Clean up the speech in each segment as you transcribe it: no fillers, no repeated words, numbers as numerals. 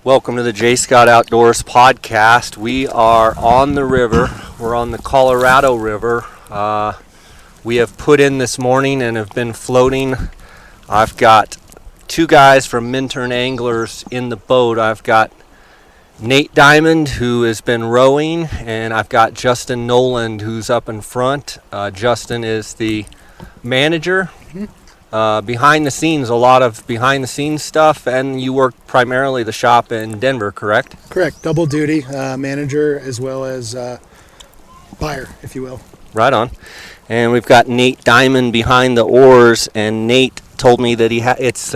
Welcome to the J. Scott Outdoors podcast. We are on the river. We're on the Colorado River. We have put in this morning and have been floating. I've got two guys from Minturn Anglers in the boat. I've got Nate Diamond, who has been rowing, and I've got Justin Nolan, who's up in front. Justin is the manager. Behind the scenes, a lot of behind the scenes stuff, and you work primarily the shop in Denver, correct? Correct. Double duty, manager as well as buyer, if you will. Right on. And we've got Nate Diamond behind the oars, and Nate told me that it's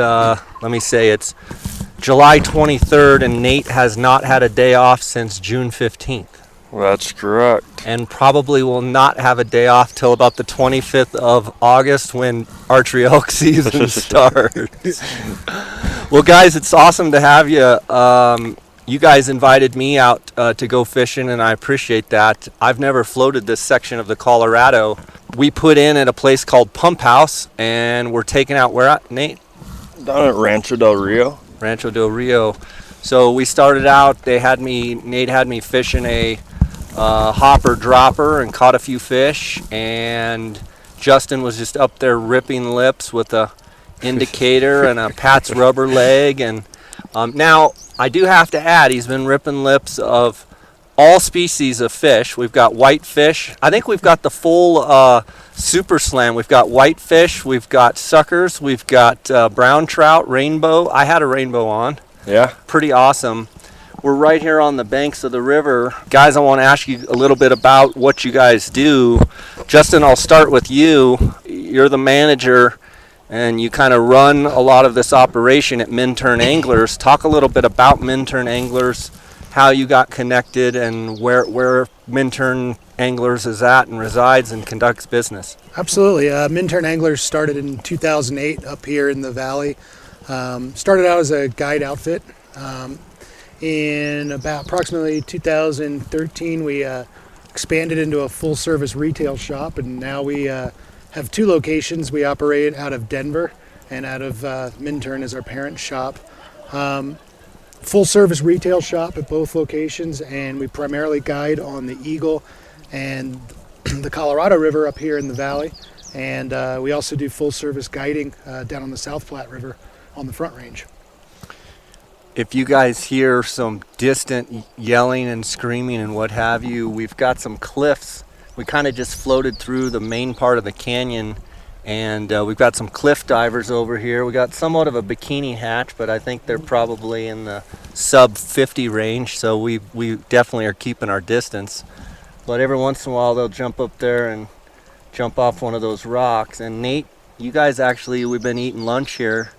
July 23rd, and Nate has not had a day off since June 15th. That's correct. And probably will not have a day off till about the 25th of August when archery elk season starts. Well, guys, it's awesome to have you. You guys invited me out to go fishing, and I appreciate that. I've never floated this section of the Colorado. We put in at a place called Pump House, and we're taking out where at, Nate? Down at Rancho Del Rio. Rancho Del Rio. So we started out, Nate had me fishing a hopper dropper and caught a few fish, and Justin was just up there ripping lips with a indicator and a Pat's rubber leg. And now I do have to add, he's been ripping lips of all species of fish. We've got whitefish. I think we've got the full super slam. We've got whitefish, we've got suckers, we've got brown trout, rainbow. I had a rainbow on. Yeah. Pretty awesome. We're right here on the banks of the river. Guys, I want to ask you a little bit about what you guys do. Justin, I'll start with you. You're the manager, and you kind of run a lot of this operation at Minturn Anglers. Talk a little bit about Minturn Anglers, how you got connected, and where Minturn Anglers is at and resides and conducts business. Absolutely. Minturn Anglers started in 2008 up here in the valley. Started out as a guide outfit. In about approximately 2013, we expanded into a full-service retail shop, and now we have two locations. We operate out of Denver and out of Minturn as our parent shop. Full-service retail shop at both locations, and we primarily guide on the Eagle and the Colorado River up here in the valley, and we also do full-service guiding down on the South Platte River on the Front Range. If you guys hear some distant yelling and screaming and what have you, we've got some cliffs. We kind of just floated through the main part of the canyon, and we've got some cliff divers over here. We got somewhat of a bikini hatch, but I think they're probably in the sub 50 range, so we definitely are keeping our distance. But every once in a while they'll jump up there and jump off one of those rocks. And Nate, you guys we've been eating lunch here.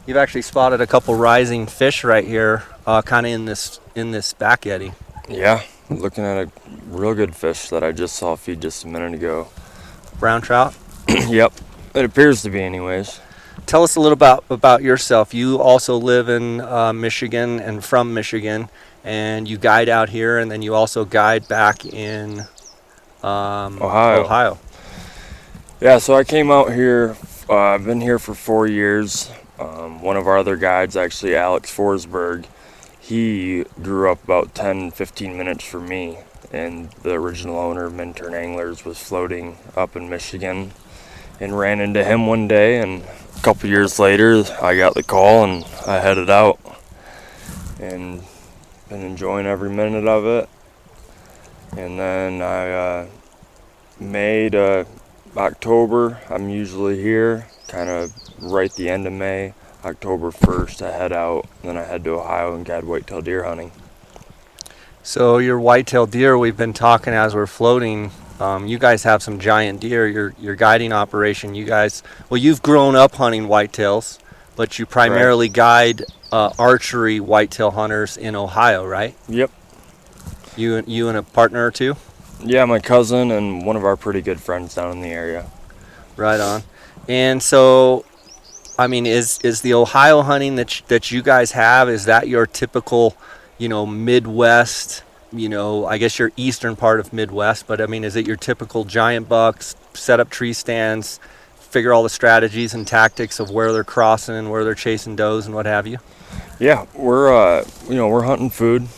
You've actually spotted a couple rising fish right here, kind of in this back eddy. Yeah, looking at a real good fish that I just saw feed just a minute ago. Brown trout? Yep, it appears to be anyways. Tell us a little about yourself. You also live in Michigan and from Michigan, and you guide out here, and then you also guide back in Ohio. Yeah, so I came out here, I've been here for 4 years. One of our other guides, actually Alex Forsberg, he grew up about 10-15 minutes from me, and the original owner of Minturn Anglers was floating up in Michigan and ran into him one day, and a couple years later I got the call and I headed out and been enjoying every minute of it. And then I May to October I'm usually here, kind of right the end of May. October 1st I head out, then I head to Ohio and guide whitetail deer hunting. So your whitetail deer, we've been talking as we're floating, you guys have some giant deer. Your guiding operation, you've grown up hunting whitetails, but you primarily guide archery whitetail hunters in Ohio, right? Yep. You and a partner or two? Yeah, my cousin and one of our pretty good friends down in the area. Right on. And so, I mean, is the Ohio hunting that you guys have, is that your typical, Midwest, I guess your eastern part of Midwest, but I mean, is it your typical giant bucks, set up tree stands, figure all the strategies and tactics of where they're crossing and where they're chasing does and what have you? Yeah, we're hunting food,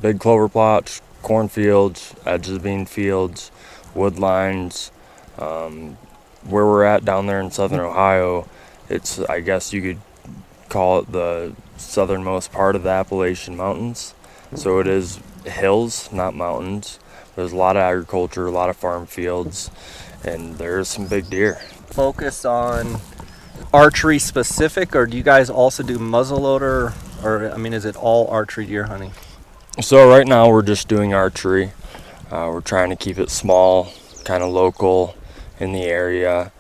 big clover plots, cornfields, edges of bean fields, wood lines. Where we're at down there in southern Ohio, it's, I guess you could call it the southernmost part of the Appalachian Mountains. So it is hills, not mountains. There's a lot of agriculture, a lot of farm fields, and there's some big deer. Focus on archery specific, or do you guys also do muzzleloader, or I mean, is it all archery deer hunting? So right now we're just doing archery. We're trying to keep it small, kind of local in the area.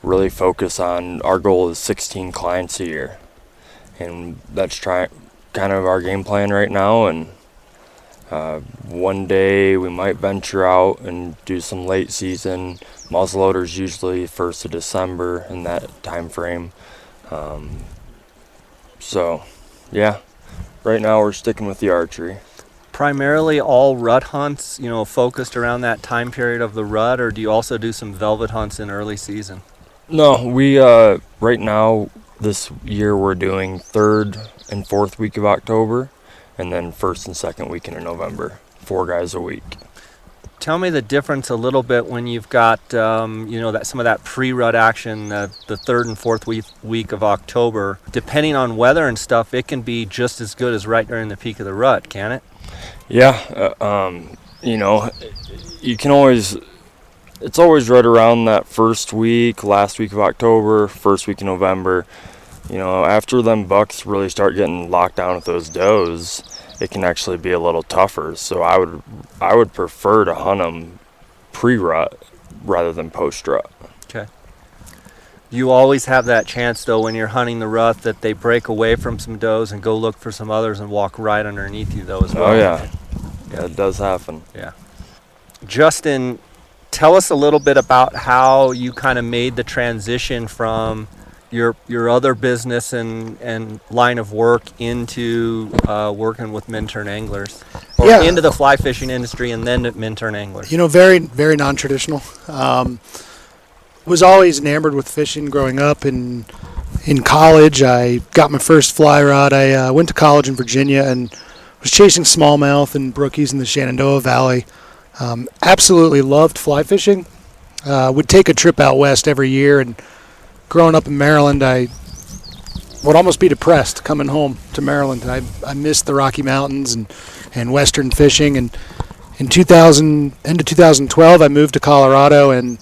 Really focus on, our goal is 16 clients a year, and that's kind of our game plan right now. And one day we might venture out and do some late season. Muzzleloaders usually 1st of December in that time frame. So yeah, right now we're sticking with the archery. Primarily all rut hunts, focused around that time period of the rut, or do you also do some velvet hunts in early season? No, we right now this year we're doing 3rd and 4th week of October, and then 1st and 2nd weekend of November. 4 guys a week. Tell me the difference a little bit when you've got that some of that pre-rut action, the 3rd and 4th week of October. Depending on weather and stuff, it can be just as good as right during the peak of the rut, can it? Yeah, you can always. It's always right around that first week, last week of October, 1st week of November. After them bucks really start getting locked down with those does, it can actually be a little tougher. So I would prefer to hunt them pre-rut rather than post-rut. Okay. You always have that chance, though, when you're hunting the rut, that they break away from some does and go look for some others and walk right underneath you, though, as well. Oh, yeah. Yeah, it does happen. Yeah. Justin, tell us a little bit about how you kind of made the transition from your other business and line of work into working with Minturn Anglers, or into the fly fishing industry and then at Minturn Anglers. Very, very non-traditional. Was always enamored with fishing growing up. In college, I got my first fly rod. I went to college in Virginia and was chasing smallmouth and brookies in the Shenandoah Valley. Absolutely loved fly fishing. Would take a trip out west every year, and growing up in Maryland, I would almost be depressed coming home to Maryland. I missed the Rocky Mountains and western fishing. And in 2012, I moved to Colorado and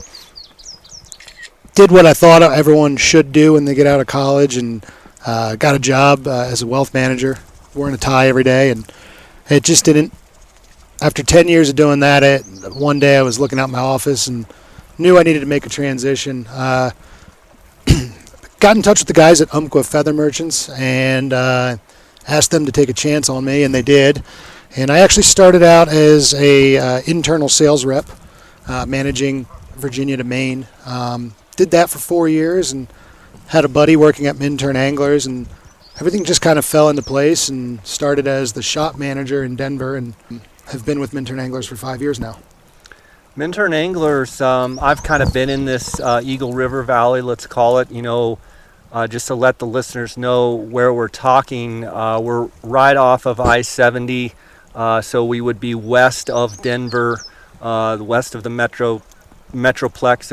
did what I thought everyone should do when they get out of college, and got a job as a wealth manager, wearing a tie every day. And it just didn't. After 10 years of doing that, one day I was looking out my office and knew I needed to make a transition. Got in touch with the guys at Umpqua Feather Merchants and asked them to take a chance on me, and they did. And I actually started out as a internal sales rep, managing Virginia to Maine. Did that for 4 years and had a buddy working at Minturn Anglers, and everything just kind of fell into place, and started as the shop manager in Denver, and have been with Minturn Anglers for 5 years now. Minturn Anglers, I've kind of been in this Eagle River Valley, let's call it, just to let the listeners know where we're talking. We're right off of I-70, so we would be west of Denver, west of the Metroplex,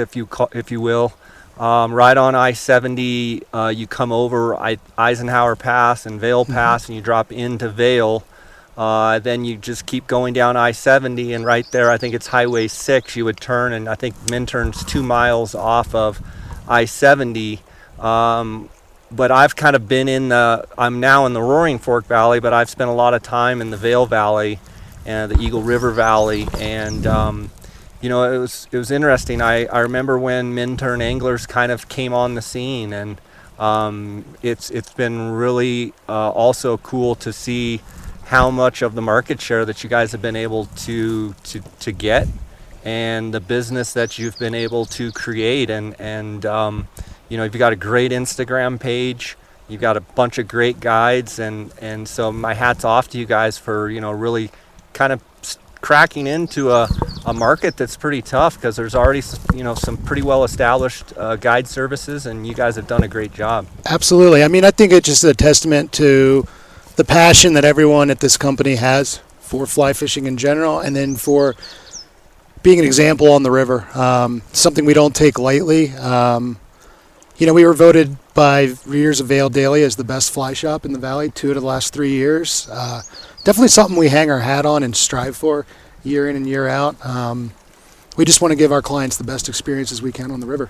if you will. Right on I-70, you come over Eisenhower Pass and Vail Pass, and you drop into Vail. Then you just keep going down I-70, and right there, I think it's Highway 6, you would turn, and I think Minturn's 2 miles off of I-70. But I've kind of been I'm now in the Roaring Fork Valley, but I've spent a lot of time in the Vail Valley and the Eagle River Valley, and it was interesting. I remember when Minturn Anglers kind of came on the scene, and it's been really also cool to see how much of the market share that you guys have been able to get, and the business that you've been able to create, and you've got a great Instagram page, you've got a bunch of great guides, and so my hat's off to you guys for really kind of cracking into a a market that's pretty tough because there's already some pretty well established guide services, and you guys have done a great job. Absolutely. I mean, I think it's just a testament to the passion that everyone at this company has for fly fishing in general, and then for being an example on the river. Something we don't take lightly. We were voted by readers of Vail Daily as the best fly shop in the valley 2 of the last 3 years. Definitely something we hang our hat on and strive for year in and year out. We just want to give our clients the best experiences we can on the river.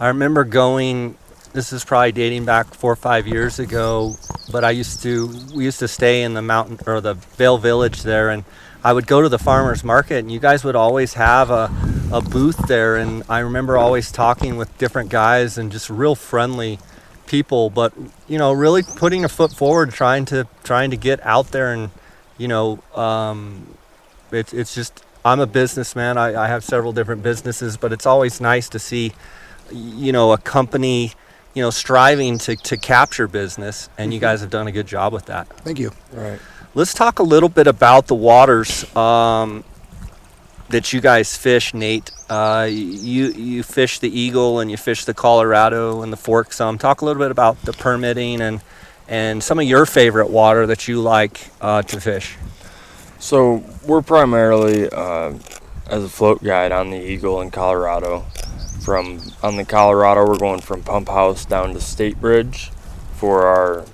I remember going, this is probably dating back 4 or 5 years ago, but we used to stay in the mountain, or the Vail Village there, and I would go to the farmer's market, and you guys would always have a booth there, and I remember always talking with different guys and just real friendly people, but really putting a foot forward, trying to get out there, and it's just, I'm a businessman. I have several different businesses, but it's always nice to see a company striving to capture business, and you guys have done a good job with that. Thank you. Right. Let's talk a little bit about the waters that you guys fish, Nate. You fish the Eagle and you fish the Colorado and the Fork some. Talk a little bit about the permitting and some of your favorite water that you like to fish. So we're primarily as a float guide on the Eagle in Colorado. On the Colorado, we're going from Pump House down to State Bridge for our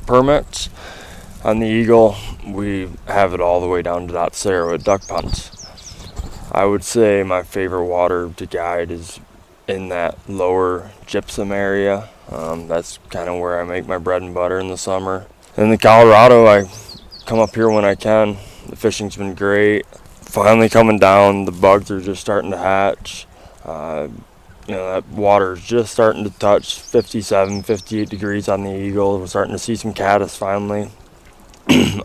permits. On the Eagle, we have it all the way down to that Cerro at duck ponds. I would say my favorite water to guide is in that lower gypsum area. That's kind of where I make my bread and butter in the summer. In the Colorado, I come up here when I can. The fishing's been great. Finally coming down, the bugs are just starting to hatch. That water's just starting to touch 57, 58 degrees on the Eagle. We're starting to see some caddis finally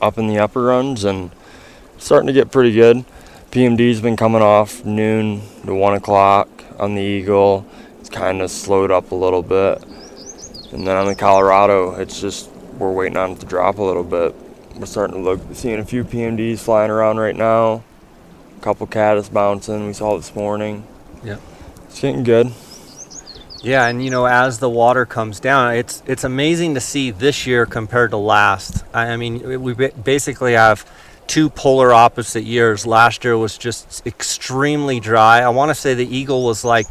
up in the upper runs, and starting to get pretty good. PMD's been coming off noon to 1 o'clock on the Eagle. It's kind of slowed up a little bit. And then on the Colorado, it's just, we're waiting on it to drop a little bit. We're starting to seeing a few PMDs flying around right now. A couple caddis bouncing, we saw this morning. Yeah. It's getting good. Yeah, and as the water comes down, it's amazing to see this year compared to last. I mean, we basically have two polar opposite years. Last year was just extremely dry. I want to say the Eagle was like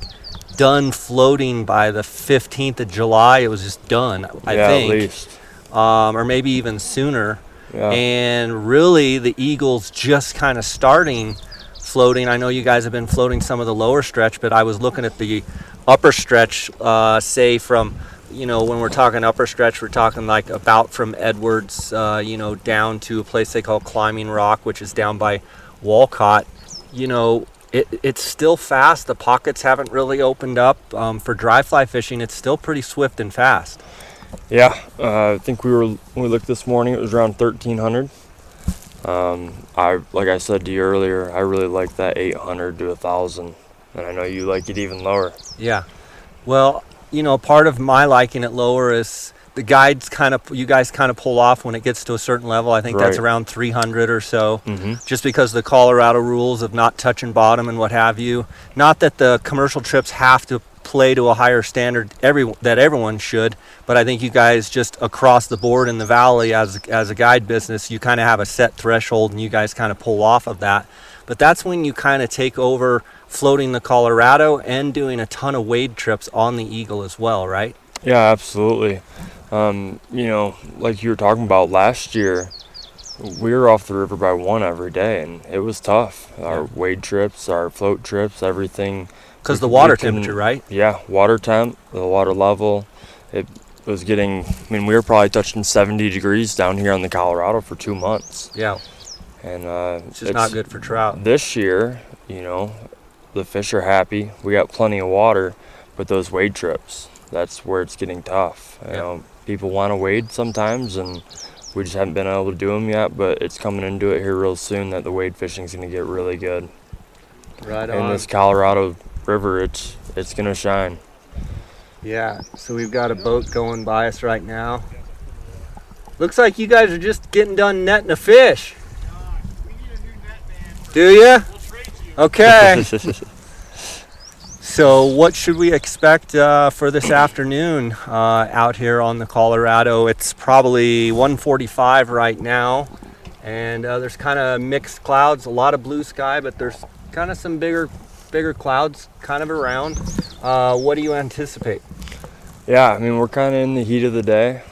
done floating by the 15th of July. It was just done, I think. At least. Or maybe even sooner. Yeah. And really, the Eagle's just kind of starting floating. I know you guys have been floating some of the lower stretch, but I was looking at the upper stretch, say from, when we're talking upper stretch, we're talking like about from Edwards, down to a place they call Climbing Rock, which is down by Walcott. It's still fast. The pockets haven't really opened up. For dry fly fishing, it's still pretty swift and fast. Yeah, I think when we looked this morning, it was around 1,300. Like I said to you earlier, I really like that 800 to 1,000, and I know you like it even lower. Yeah. Well, part of my liking it lower is you guys kind of pull off when it gets to a certain level. I think that's around 300 or so, just because the Colorado rules of not touching bottom and what have you. Not that the commercial trips have to play to a higher standard that everyone should, but I think you guys just across the board in the valley as a guide business, you kind of have a set threshold and you guys kind of pull off of that. But that's when you kind of take over floating the Colorado and doing a ton of wade trips on the Eagle as well, right? Yeah, absolutely. Like you were talking about last year, we were off the river by 1 every day, and it was tough. Our wade trips, our float trips, everything. Because the water temperature, right? Yeah, water temp, the water level. It was getting, we were probably touching 70 degrees down here on the Colorado for 2 months. Yeah. And it's just not good for trout. This year, the fish are happy. We got plenty of water, but those wade trips, that's where it's getting tough. People want to wade sometimes, and we just haven't been able to do them yet, but it's coming into it here real soon that the wade fishing is going to get really good. Right on. And this Colorado River, it's going to shine. Yeah, so we've got a boat going by us right now. Looks like you guys are just getting done netting a fish. We need a new net, man. Do ya? We'll trade you. Okay. So what should we expect for this afternoon out here on the Colorado? It's probably 1:45 right now, and there's kind of mixed clouds, a lot of blue sky, but there's kind of some bigger clouds kind of around. What do you anticipate? Yeah, I mean, we're kind of in the heat of the day.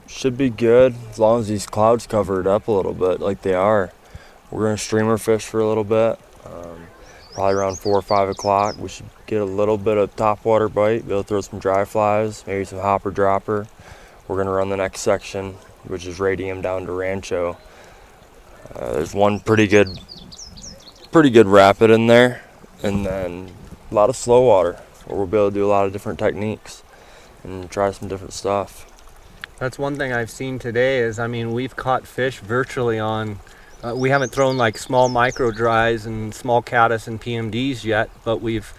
Should be good as long as these clouds cover it up a little bit like they are. We're going to streamer fish for a little bit. Probably around 4 or 5 o'clock. We should get a little bit of topwater bite, be able to throw some dry flies, maybe some hopper dropper. We're going to run the next section, which is Radium down to Rancho. There's one pretty good rapid in there, and then a lot of slow water where we'll be able to do a lot of different techniques and try some different stuff. That's one thing I've seen today is, I mean, we've caught fish virtually on, we haven't thrown like small micro dries and small caddis and PMDs yet, but we've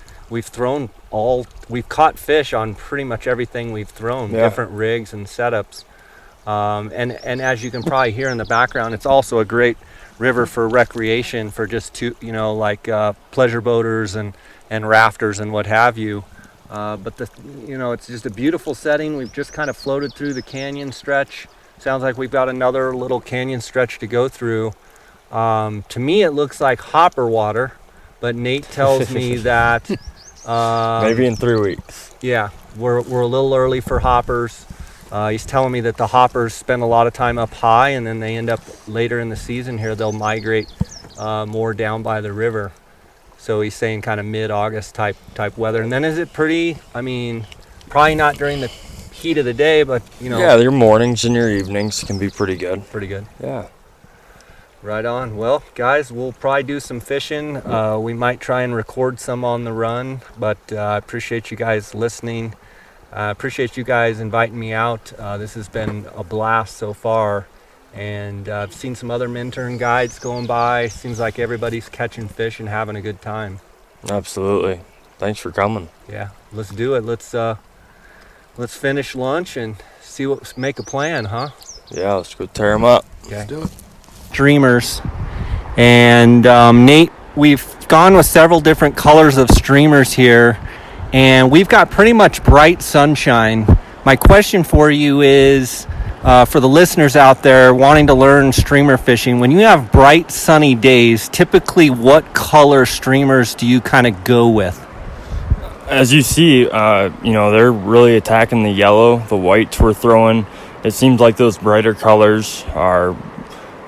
caught fish on pretty much everything we've thrown, different rigs and setups. And as you can probably hear in the background, it's also a great river for recreation for just pleasure boaters and rafters and what have you. But it's just a beautiful setting. We've just kind of floated through the canyon stretch. Sounds like we've got another little canyon stretch to go through. To me, it looks like hopper water, but Nate tells me that maybe in 3 weeks. Yeah, we're a little early for hoppers. He's telling me that the hoppers spend a lot of time up high, and then they end up later in the season here. They'll migrate more down by the river. So he's saying kind of mid-August type weather. And then is it pretty? I mean, probably not during the heat of the day, but Yeah, your mornings and your evenings can be pretty good. Pretty good. Yeah. Right on. Well, guys, we'll probably do some fishing. We might try and record some on the run, but I appreciate you guys listening. I appreciate you guys inviting me out. This has been a blast so far. And I've seen some other Minturn guides going by. Seems like everybody's catching fish and having a good time. Absolutely. Thanks for coming. Yeah, let's do it. Let's finish lunch and make a plan, huh? Yeah, let's go tear them up. Okay. Let's do it. Streamers. And Nate, we've gone with several different colors of streamers here, and we've got pretty much bright sunshine. My question for you is, for the listeners out there wanting to learn streamer fishing, when you have bright sunny days, typically what color streamers do you kind of go with? As you see, they're really attacking the yellow, the whites we're throwing. It seems like those brighter colors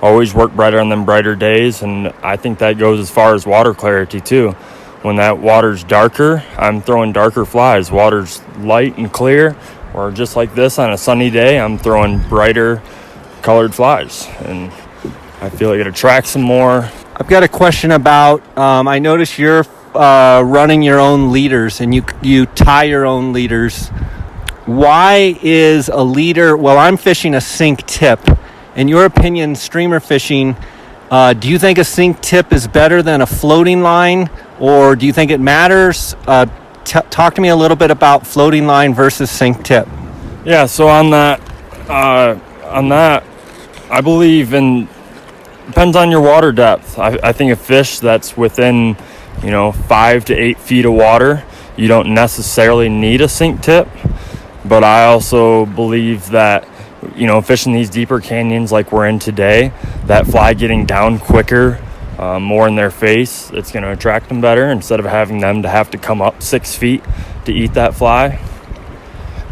always work brighter on them brighter days, and I think that goes as far as water clarity too. When that water's darker, I'm throwing darker flies. Water's light and clear, or just like this on a sunny day, I'm throwing brighter colored flies, and I feel like it attracts them more. I've got a question about, I notice you're running your own leaders, and you tie your own leaders. Why is a leader, well, I'm fishing a sink tip. In your opinion, streamer fishing, do you think a sink tip is better than a floating line, or do you think it matters? Talk to me a little bit about floating line versus sink tip. Yeah, so on that, I believe depends on your water depth. I think a fish that's within, 5 to 8 feet of water, you don't necessarily need a sink tip. But I also believe that, fishing these deeper canyons like we're in today, that fly getting down quicker, more in their face, it's going to attract them better instead of having them to have to come up 6 feet to eat that fly.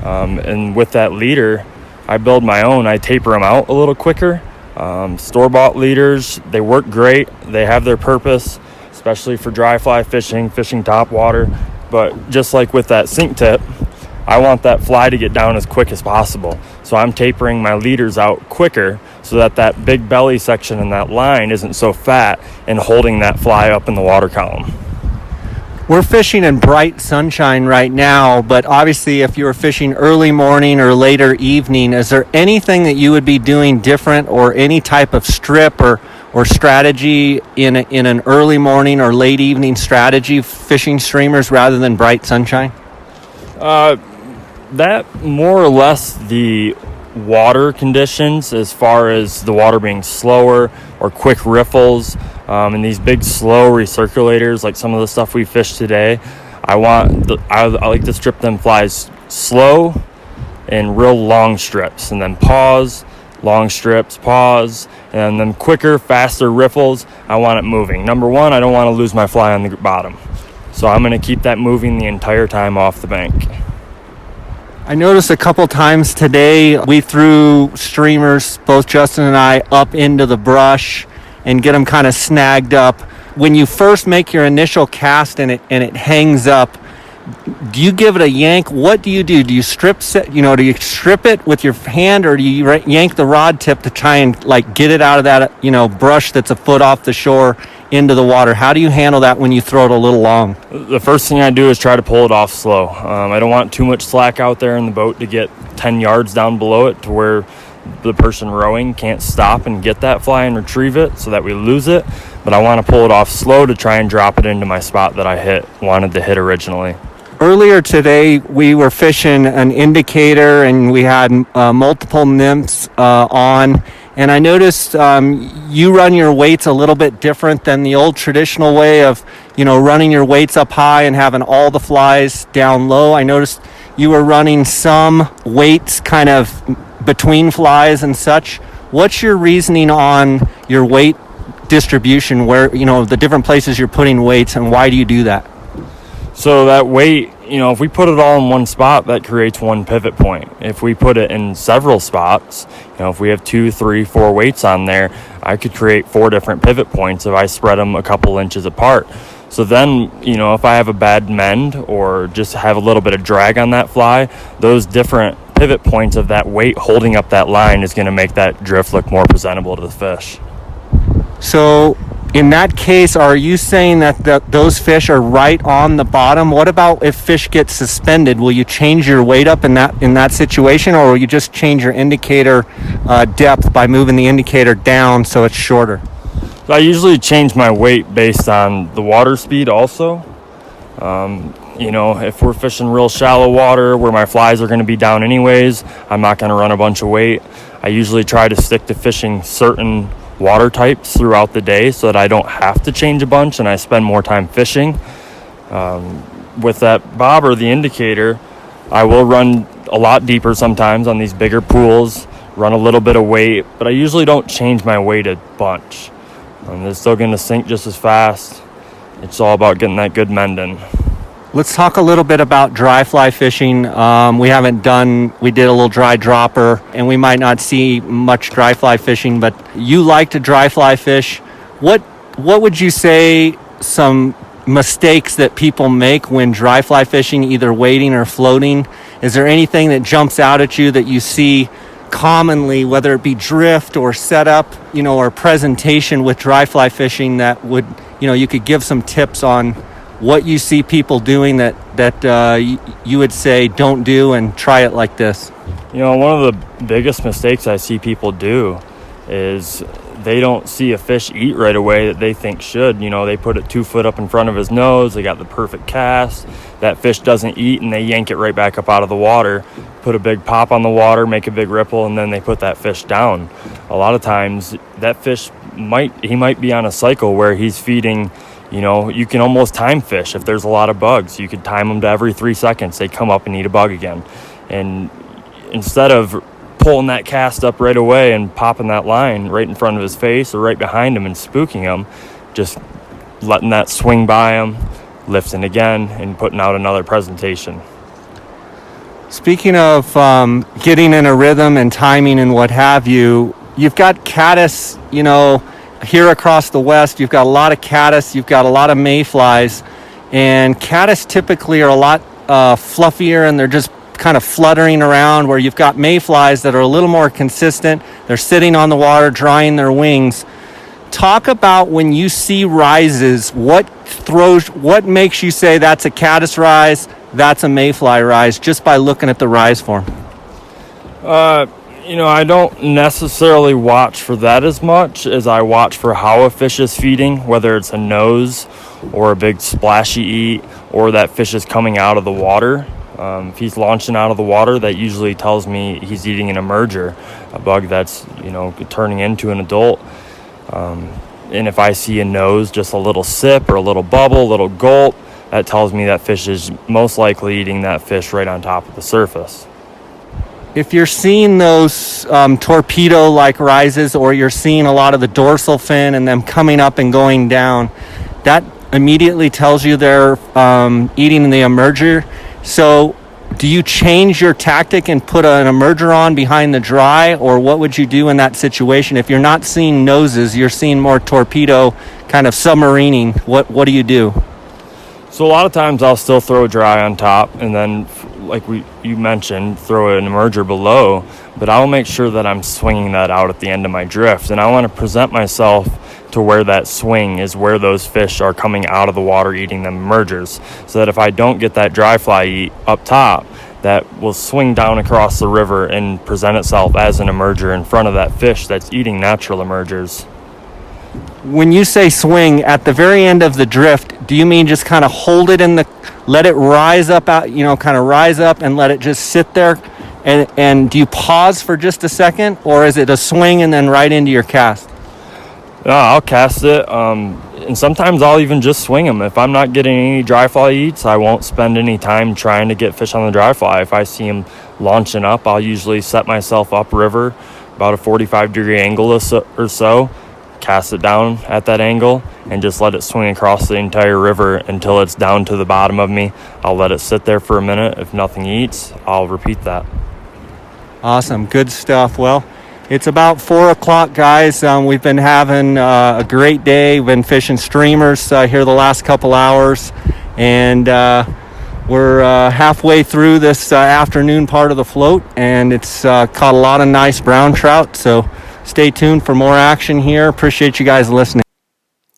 And with that leader, I build my own. I taper them out a little quicker. Store-bought leaders, they work great. They have their purpose, especially for dry fly fishing top water. But just like with that sink tip, I want that fly to get down as quick as possible. So I'm tapering my leaders out quicker so that big belly section in that line isn't so fat and holding that fly up in the water column. We're fishing in bright sunshine right now, but obviously if you were fishing early morning or later evening, is there anything that you would be doing different, or any type of strip or strategy in an early morning or late evening strategy fishing streamers rather than bright sunshine? That more or less the water conditions, as far as the water being slower or quick riffles, and these big slow recirculators like some of the stuff we fished today. I like to strip them flies slow and real long strips, and then pause, long strips, pause, and then quicker, faster riffles. I want it moving. Number one, I don't want to lose my fly on the bottom, so I'm going to keep that moving the entire time off the bank. I noticed a couple times today we threw streamers, both Justin and I, up into the brush and get them kind of snagged up. When you first make your initial cast and it hangs up, do you give it a yank? What do you do? Do you strip it with your hand, or do you yank the rod tip to try and like get it out of that brush that's a foot off the shore into the water? How do you handle that when you throw it a little long? The first thing I do is try to pull it off slow. I don't want too much slack out there in the boat to get 10 yards down below it to where the person rowing can't stop and get that fly and retrieve it so that we lose it. But I want to pull it off slow to try and drop it into my spot that I wanted to hit originally. Earlier today, we were fishing an indicator, and we had multiple nymphs on. And I noticed you run your weights a little bit different than the old traditional way of, running your weights up high and having all the flies down low. I noticed you were running some weights kind of between flies and such. What's your reasoning on your weight distribution, where, the different places you're putting weights, and why do you do that? So that weight, if we put it all in one spot, that creates one pivot point. If we put it in several spots, if we have 2, 3, 4 weights on there, I could create 4 different pivot points if I spread them a couple inches apart. So then, if I have a bad mend or just have a little bit of drag on that fly, those different pivot points of that weight holding up that line is going to make that drift look more presentable to the fish. So in that case, are you saying that those fish are right on the bottom? What about if fish get suspended? Will you change your weight up in that situation, or will you just change your indicator depth by moving the indicator down so it's shorter? So I usually change my weight based on the water speed also. If we're fishing real shallow water where my flies are going to be down anyways, I'm not going to run a bunch of weight. I usually try to stick to fishing certain water types throughout the day so that I don't have to change a bunch and I spend more time fishing. With that bobber, the indicator, I will run a lot deeper sometimes on these bigger pools, run a little bit of weight, but I usually don't change my weight a bunch. They're still going to sink just as fast. It's all about getting that good mending. Let's talk a little bit about dry fly fishing. We did a little dry dropper, and we might not see much dry fly fishing, but you like to dry fly fish. What would you say some mistakes that people make when dry fly fishing, either wading or floating? Is there anything that jumps out at you that you see commonly, whether it be drift or setup, or presentation with dry fly fishing that would, you could give some tips on what you see people doing that you would say don't do and try it like this? One of the biggest mistakes I see people do is they don't see a fish eat right away that they think should. They put it 2 foot up in front of his nose. They got the perfect cast. That fish doesn't eat, and they yank it right back up out of the water, put a big pop on the water, make a big ripple, and then they put that fish down. A lot of times that fish might be on a cycle where he's feeding. You can almost time fish if there's a lot of bugs. You could time them to every 3 seconds. They come up and eat a bug again. And instead of pulling that cast up right away and popping that line right in front of his face or right behind him and spooking him, just letting that swing by him, lifting again, and putting out another presentation. Speaking of getting in a rhythm and timing and what have you, you've got caddis, here across the west. You've got a lot of caddis, you've got a lot of mayflies, and caddis typically are a lot fluffier, and they're just kind of fluttering around, where you've got mayflies that are a little more consistent. They're sitting on the water, drying their wings. Talk about when you see rises, what makes you say that's a caddis rise, that's a mayfly rise, just by looking at the rise form? I don't necessarily watch for that as much as I watch for how a fish is feeding, whether it's a nose or a big splashy eat, or that fish is coming out of the water. If he's launching out of the water, that usually tells me he's eating an emerger, a bug that's, turning into an adult. And if I see a nose, just a little sip or a little bubble, a little gulp, that tells me that fish is most likely eating that fish right on top of the surface. If you're seeing those torpedo-like rises, or you're seeing a lot of the dorsal fin and them coming up and going down, that immediately tells you they're eating the emerger. So do you change your tactic and put an emerger on behind the dry, or what would you do in that situation? If you're not seeing noses, you're seeing more torpedo kind of submarining, what do you do? So a lot of times I'll still throw dry on top, and then, like you mentioned, throw an emerger below, but I'll make sure that I'm swinging that out at the end of my drift, and I want to present myself to where that swing is, where those fish are coming out of the water eating them emergers, so that if I don't get that dry fly eat up top, that will swing down across the river and present itself as an emerger in front of that fish that's eating natural emergers. When you say swing, at the very end of the drift, do you mean just kind of hold it let it rise up out, kind of rise up and let it just sit there? And do you pause for just a second, or is it a swing and then right into your cast? I'll cast it, and sometimes I'll even just swing them. If I'm not getting any dry fly eats, I won't spend any time trying to get fish on the dry fly. If I see them launching up, I'll usually set myself upriver, about a 45-degree angle or so, cast it down at that angle, and just let it swing across the entire river until it's down to the bottom of me. I'll let it sit there for a minute. If nothing eats, I'll repeat that. Awesome. Good stuff. Well, it's about 4 o'clock, guys. We've been having a great day. We've been fishing streamers here the last couple hours, and we're halfway through this afternoon part of the float, and it's caught a lot of nice brown trout. So stay tuned for more action here. Appreciate you guys listening.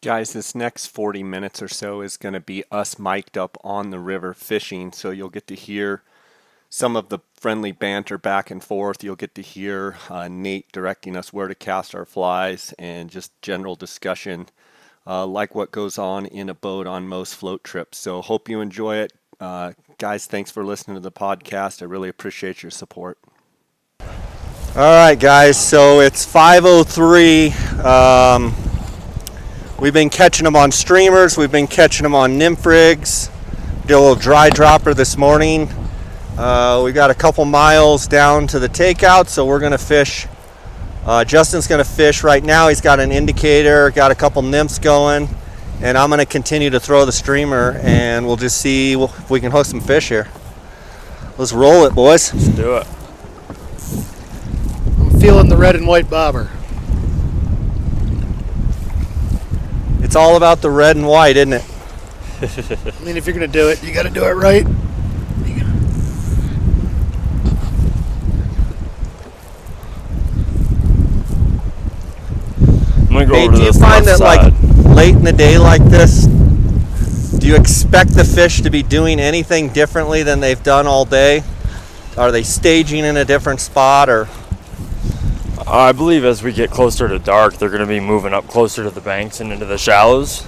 Guys, this next 40 minutes or so is going to be us mic'd up on the river fishing, so you'll get to hear some of the friendly banter back and forth. You'll get to hear Nate directing us where to cast our flies, and just general discussion like what goes on in a boat on most float trips. So hope you enjoy it. Guys, thanks for listening to the podcast. I really appreciate your support. All right, guys, so it's 5:03. We've been catching them on streamers. We've been catching them on nymph rigs. Did a little dry dropper this morning. We got a couple miles down to the takeout, so we're going to fish. Justin's going to fish right now. He's got an indicator, got a couple nymphs going, and I'm going to continue to throw the streamer, and we'll just see if we can hook some fish here. Let's roll it, boys. Let's do it. I'm feeling the red and white bobber. It's all about the red and white, isn't it? I mean, if you're going to do it, you got to do it right. Hey, do you find that like late in the day like this, do you expect the fish to be doing anything differently than they've done all day? Are they staging in a different spot, or? I believe as we get closer to dark, they're going to be moving up closer to the banks and into the shallows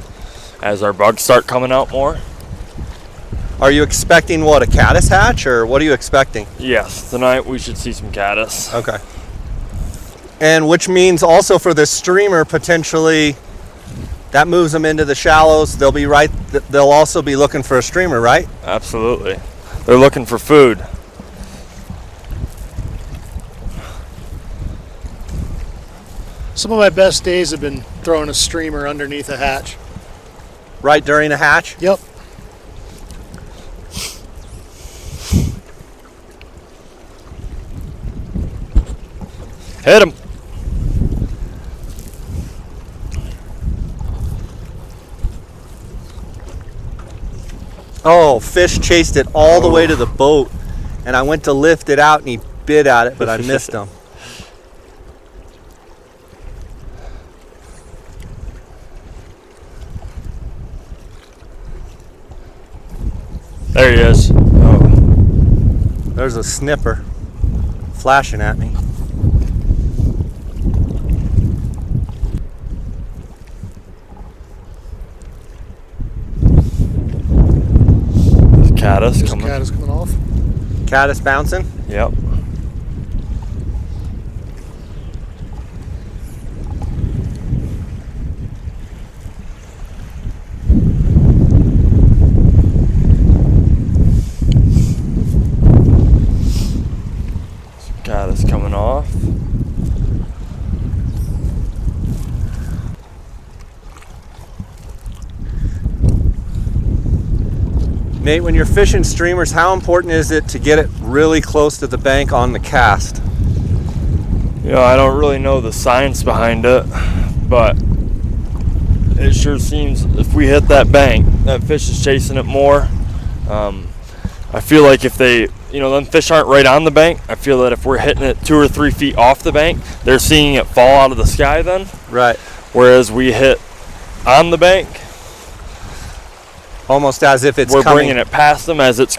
as our bugs start coming out more. Are you expecting what, a caddis hatch, or what are you expecting? Yes, tonight we should see some caddis. Okay. And which means also for this streamer, potentially that moves them into the shallows. They'll also be looking for a streamer, right? Absolutely. They're looking for food. Some of my best days have been throwing a streamer underneath a hatch. Right during a hatch? Yep. Hit him. Oh, fish chased it all the way to the boat, and I went to lift it out, and he bit at it, but I missed him. There he is. Oh, there's a snipper flashing at me. Caddis There's coming. caddis coming off. Caddis bouncing? Yep. Some caddis coming off. Nate, when you're fishing streamers, how important is it to get it really close to the bank on the cast? You know, I don't really know the science behind it, but it sure seems if we hit that bank, that fish is chasing it more. I feel like if they, you know, them fish aren't right on the bank, I feel that if we're hitting it 2 or 3 feet off the bank, they're seeing it fall out of the sky then. Right. Whereas we hit on the bank, Almost as if it's we're coming. bringing it past them as it's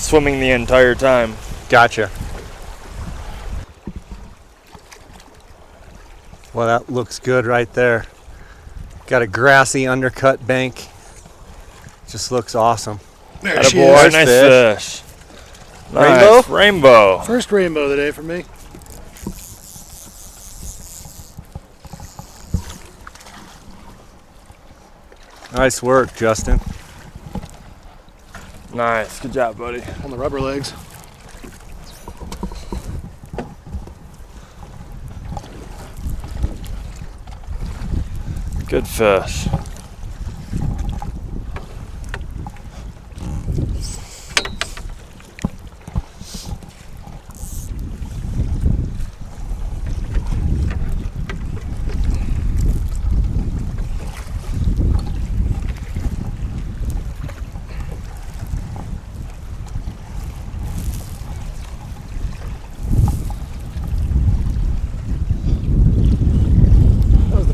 swimming the entire time. Gotcha. Well, that looks good right there. Got a grassy undercut bank. Just looks awesome. There Atta she boy, is. nice fish. Rainbow? Nice, rainbow. First rainbow of the day for me. Nice work, Justin. Nice, good job, buddy. On the rubber legs. Good fish.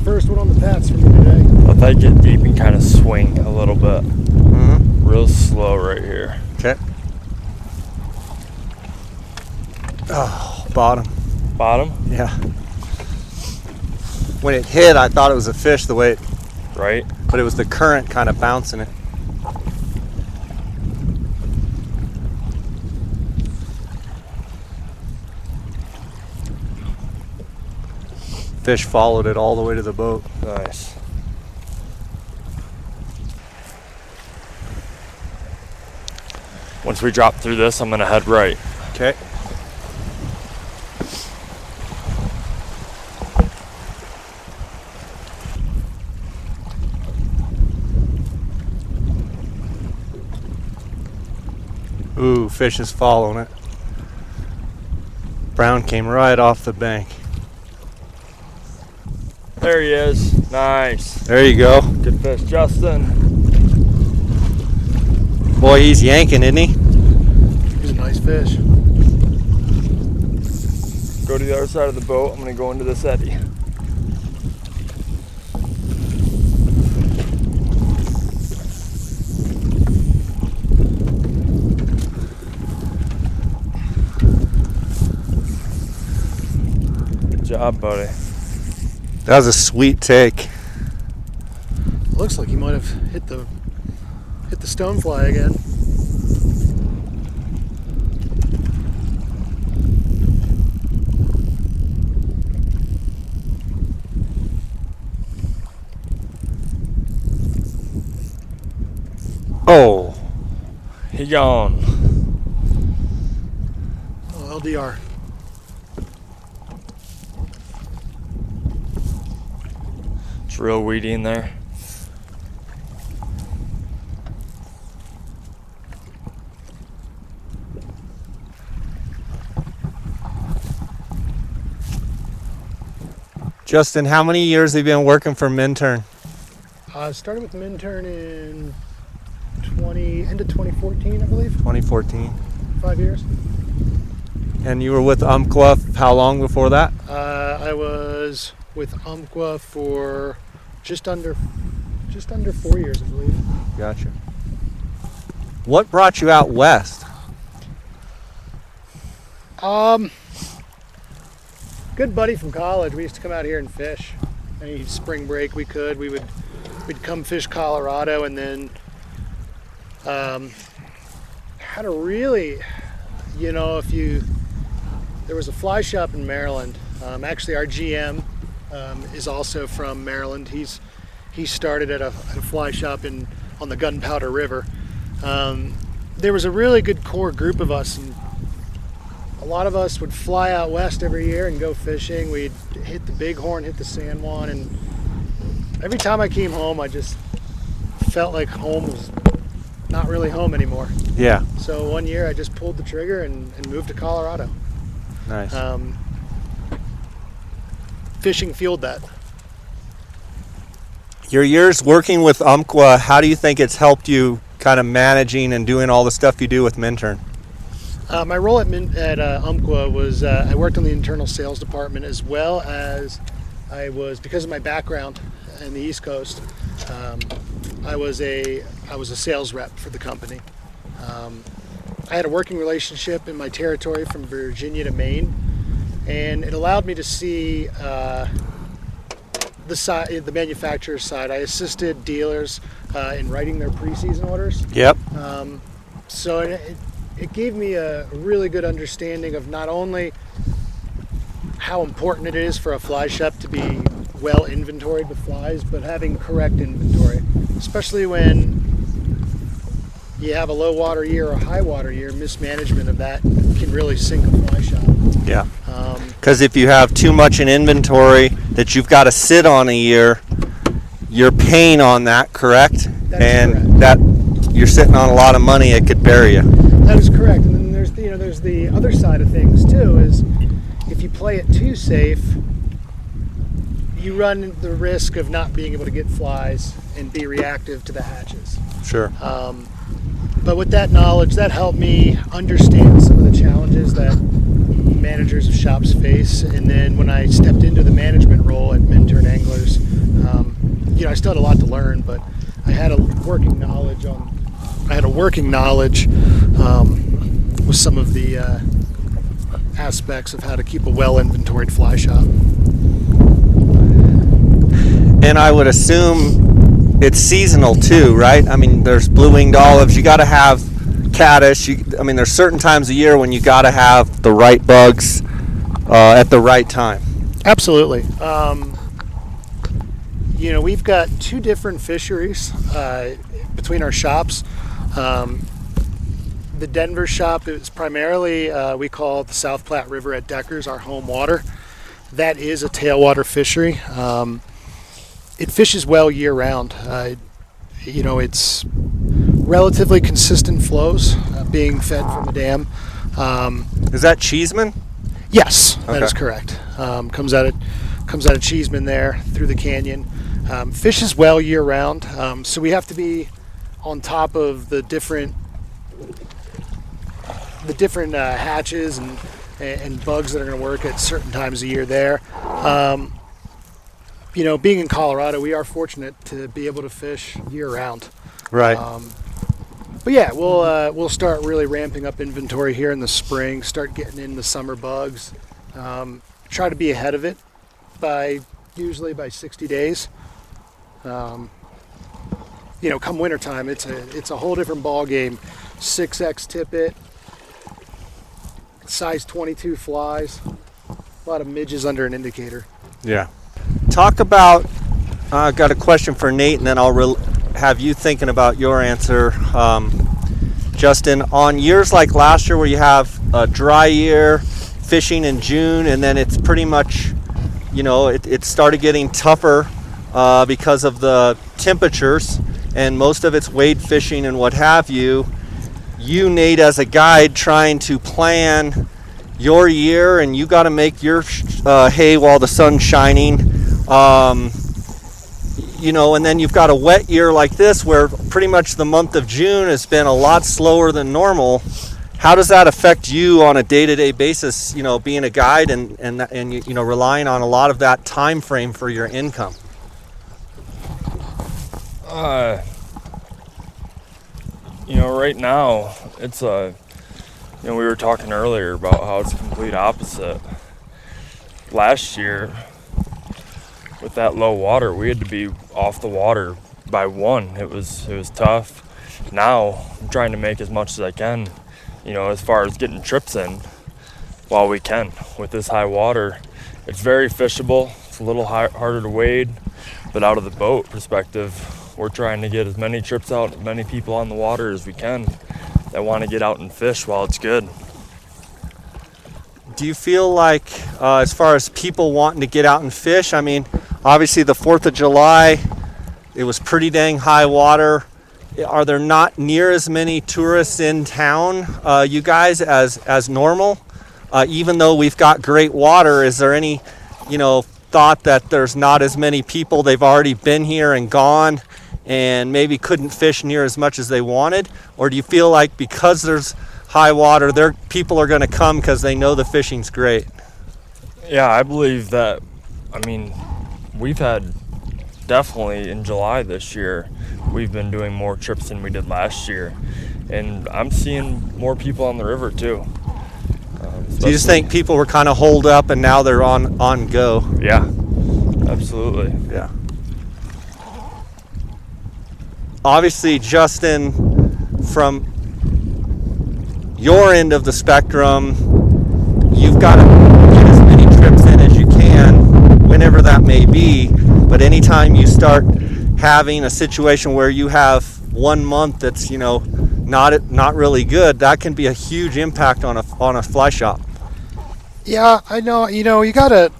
First one on the pads for me today. Let that get deep and kind of swing a little bit. Mm-hmm. Real slow right here. Okay. Oh, bottom. Bottom, Yeah. When it hit, I thought it was a fish the way it, right? but it was the current kind of bouncing it. Fish followed it all the way to the boat. Nice. Once we drop through this, I'm gonna head right. Okay. Ooh, fish is following it. Brown came right off the bank. There he is. Nice. There you go. Good fish, Justin. Boy, he's yanking, isn't he? He's a nice fish. Go to the other side of the boat. I'm gonna go into this eddy. Good job, buddy. That was a sweet take. Looks like he might have hit the stonefly again. Oh, He gone. Oh, LDR. It's real weedy in there. Justin, how many years have you been working for Minturn? I started with Minturn in end of 2014, I believe. 2014. 5 years. And you were with Umpqua how long before that? I was with Umpqua for just under 4 years, I believe. Gotcha. What brought you out west? Good buddy from college. We used to come out here and fish. Any spring break we could, we'd come fish Colorado, and then had a really there was a fly shop in Maryland. Actually, our GM is also from Maryland. He started at a fly shop on the Gunpowder River. There was a really good core group of us, and a lot of us would fly out west every year and go fishing. We'd hit the Bighorn, hit the San Juan, and every time I came home, I just felt like home was not really home anymore. Yeah. So one year I just pulled the trigger and moved to Colorado. Nice. Fishing fueled that. Your years working with Umpqua, how do you think it's helped you kind of managing and doing all the stuff you do with Minturn? My role at Umpqua was I worked on the internal sales department, as well as because of my background in the East Coast, I was a sales rep for the company. I had a working relationship in my territory from Virginia to Maine, and it allowed me to see the manufacturer's side. I assisted dealers in writing their preseason orders. Yep. So it gave me a really good understanding of not only how important it is for a fly shop to be well inventoried with flies, but having correct inventory, especially when you have a low water year or a high water year. Mismanagement of that can really sink a fly shop. Yeah. Because if you have too much in inventory that you've got to sit on a year, you're paying on that, correct? That's correct. That you're sitting on a lot of money, it could bury you. That is correct. And then there's the other side of things too, is if you play it too safe, you run the risk of not being able to get flies and be reactive to the hatches. Sure. But with that knowledge, that helped me understand some of the challenges that managers of shops face. And then when I stepped into the management role at Minturn Anglers, I still had a lot to learn, but I had a working knowledge with some of the aspects of how to keep a well-inventoried fly shop. And I would assume it's seasonal too, right? I mean, there's blue-winged olives. You got to have caddis. There's certain times of year when you got to have the right bugs at the right time. Absolutely. We've got two different fisheries between our shops. The Denver shop is primarily, we call it the South Platte River at Deckers, our home water. That is a tailwater fishery. It fishes well year round. It's relatively consistent flows being fed from the dam. Is that Cheeseman? Yes, that Okay. is correct. Comes out of Cheeseman there through the canyon. Fishes well year round, so we have to be on top of the different hatches and bugs that are going to work at certain times of year there. Being in Colorado, we are fortunate to be able to fish year round. Right. But yeah, we'll start really ramping up inventory here in the spring, start getting in the summer bugs, try to be ahead of it usually by 60 days. Come wintertime, it's a whole different ball game. 6X tippet, size 22 flies, a lot of midges under an indicator. Yeah. Talk about, I've got a question for Nate, and then I'll have you thinking about your answer. Justin, on years like last year where you have a dry year, fishing in June, and then it's pretty much, it started getting tougher because of the temperatures, and most of it's wade fishing and what have you. You, Nate, as a guide trying to plan your year, and you got to make your hay while the sun's shining. And then you've got a wet year like this where pretty much the month of June has been a lot slower than normal. How does that affect you on a day-to-day basis, being a guide and relying on a lot of that time frame for your income? Right now it's we were talking earlier about how it's the complete opposite. Last year, with that low water, we had to be off the water by 1. It was tough. Now I'm trying to make as much as I can as far as getting trips in while we can. With this high water, it's very fishable. It's a little harder to wade, but out of the boat perspective, we're trying to get as many trips out, as many people on the water as we can that want to get out and fish while it's good. Do you feel like, as far as people wanting to get out and fish, I mean, obviously the 4th of July, it was pretty dang high water. Are there not near as many tourists in town, you guys, as normal? Even though we've got great water, is there any, thought that there's not as many people? They've already been here and gone and maybe couldn't fish near as much as they wanted? Or do you feel like because there's high water, people are going to come because they know the fishing's great? Yeah, I believe that. We've had definitely in July this year, we've been doing more trips than we did last year, and I'm seeing more people on the river too. Do you just think people were kind of holed up and now they're on go? Yeah, absolutely. Yeah. Obviously, Justin, from your end of the spectrum, you've got to get as many trips in as you can, whenever that may be. But anytime you start having a situation where you have 1 month that's not really good, that can be a huge impact on a fly shop. Yeah, I know. You gotta.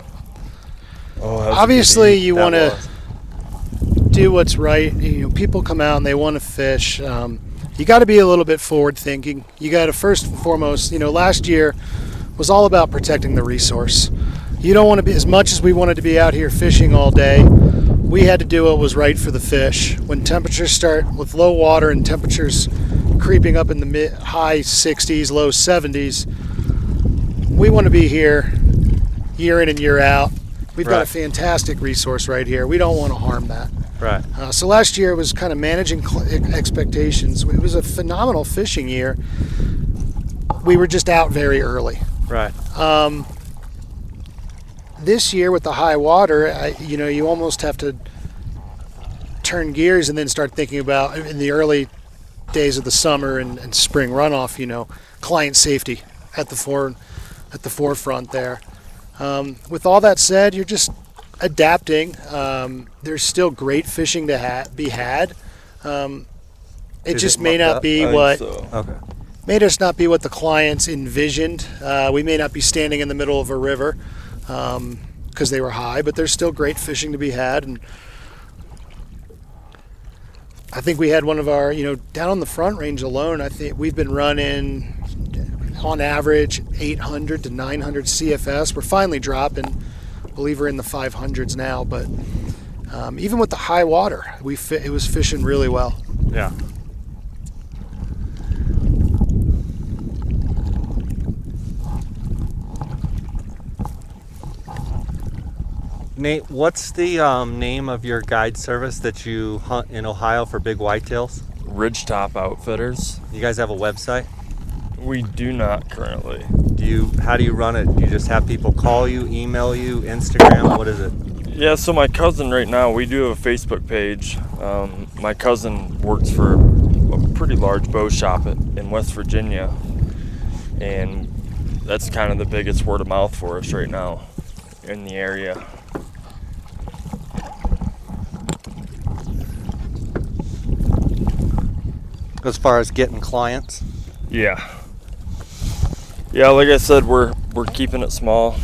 Obviously, you want to do what's right. People come out and they want to fish. You got to be a little bit forward thinking. You got to first and foremost, last year was all about protecting the resource. You don't want to be, as much as we wanted to be out here fishing all day, we had to do what was right for the fish. When temperatures start with low water and temperatures creeping up in the high 60s, low 70s, we want to be here year in and year out. We've got a fantastic resource right here. We don't want to harm that. Right. So last year was kind of managing expectations. It was a phenomenal fishing year. We were just out very early. Right. This year with the high water, you almost have to turn gears and then start thinking about, in the early days of the summer and spring runoff, client safety at the forefront there. With all that said, you're just adapting. There's still great fishing to be had. It just may not be what may just not be what the clients envisioned. We may not be standing in the middle of a river because they were high, but there's still great fishing to be had. And I think we had one of our, down on the Front Range alone, I think we've been running on average 800 to 900 CFS. We're finally dropping. I believe we're in the 500s now, but even with the high water, it was fishing really well. Yeah. Nate, what's the name of your guide service that you hunt in Ohio for big whitetails? Ridgetop Outfitters. You guys have a website? We do not currently. How do you run it? Do you just have people call you, email you, Instagram? What is it? Yeah, so my cousin right now, we do have a Facebook page. My cousin works for a pretty large bow shop in West Virginia, and that's kind of the biggest word of mouth for us right now in the area. As far as getting clients? Yeah, like I said, we're keeping it small.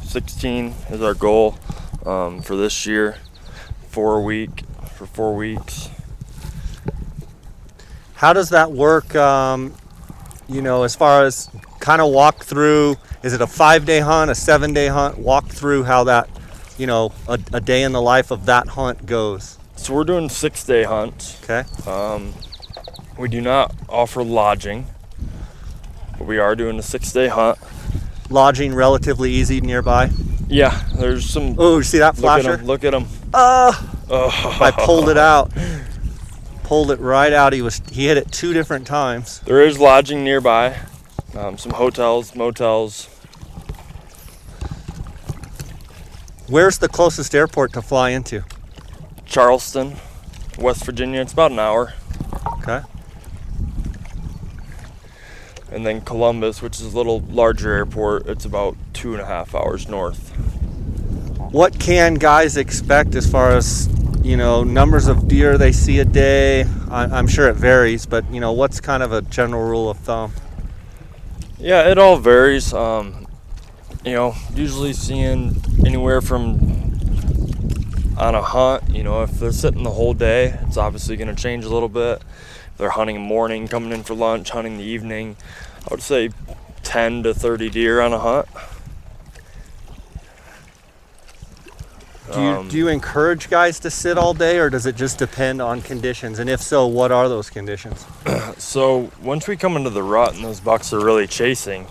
16 is our goal for this year. For 4 weeks. How does that work? As far as kind of walk through, is it a 5-day hunt, a 7-day hunt? Walk through how that, a day in the life of that hunt goes. So we're doing 6-day hunts. Okay. We do not offer lodging, but we are doing a 6-day hunt. Lodging relatively easy nearby? Yeah, there's some. Oh, you see that flasher? Look at him. I pulled it out. Pulled it right out. He hit it 2 different times. There is lodging nearby. Some hotels, motels. Where's the closest airport to fly into? Charleston, West Virginia. It's about an hour. Okay. And then Columbus, which is a little larger airport, it's about 2.5 hours north. What can guys expect as far as, numbers of deer they see a day? I'm sure it varies, but, what's kind of a general rule of thumb? Yeah, it all varies. Usually seeing anywhere from, on a hunt, if they're sitting the whole day, it's obviously going to change a little bit. If they're hunting in the morning, coming in for lunch, hunting in the evening, I would say 10 to 30 deer on a hunt. Do you encourage guys to sit all day, or does it just depend on conditions? And if so, what are those conditions? So once we come into the rut and those bucks are really chasing,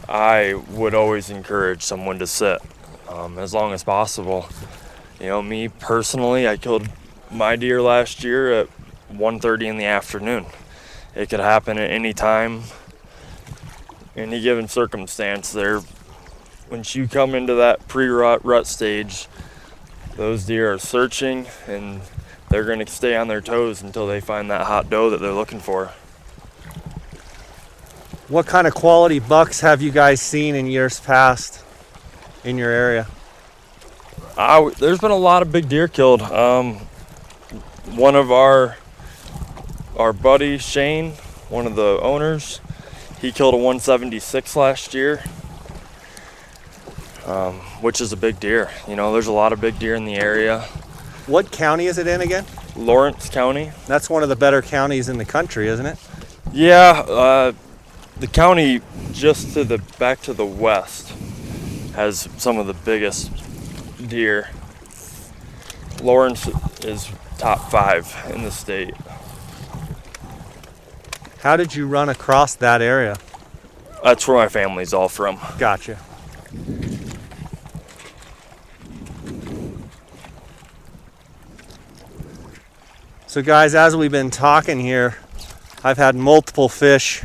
I would always encourage someone to sit as long as possible. Me personally, I killed my deer last year at 1:30 in the afternoon. It could happen at any time, any given circumstance. Once you come into that pre-rut stage, those deer are searching and they're going to stay on their toes until they find that hot doe that they're looking for. What kind of quality bucks have you guys seen in years past in your area? There's been a lot of big deer killed. One of our buddy Shane, one of the owners, he killed a 176 last year, which is a big deer. There's a lot of big deer in the area. What county is it in again? Lawrence County. That's one of the better counties in the country, isn't it? Yeah, the county just back to the west has some of the biggest deer. Lawrence is top 5 in the state. How did you run across that area? That's where my family's all from. Gotcha. So guys, as we've been talking here, I've had multiple fish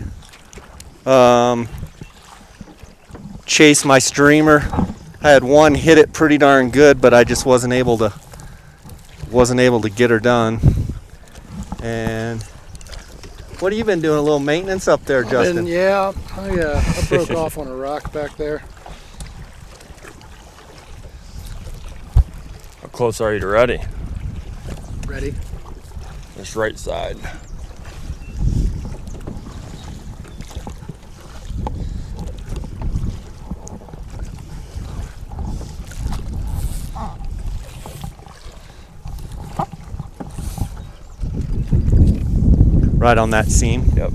chase my streamer. I had one hit it pretty darn good, but I just wasn't able to get her done. And what have you been doing? A little maintenance up there, Justin? I broke off on a rock back there. How close are you to ready? Ready? This right side. Right on that seam. Yep.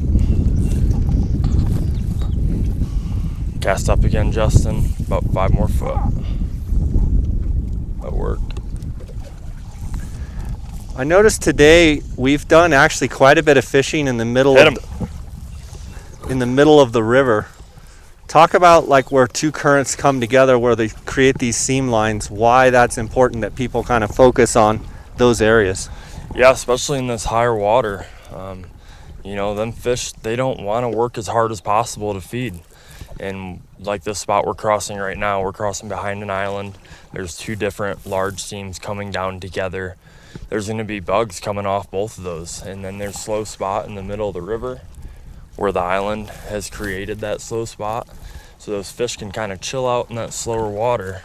Cast up again, Justin. About 5 more foot. That worked. I noticed today we've done actually quite a bit of fishing in the middle of the river. Talk about like where two currents come together, where they create these seam lines. Why that's important that people kind of focus on those areas. Yeah, especially in this higher water. Them fish, they don't want to work as hard as possible to feed. And like this spot we're crossing right now, we're crossing behind an island. There's 2 different large seams coming down together. There's going to be bugs coming off both of those. And then there's a slow spot in the middle of the river where the island has created that slow spot. So those fish can kind of chill out in that slower water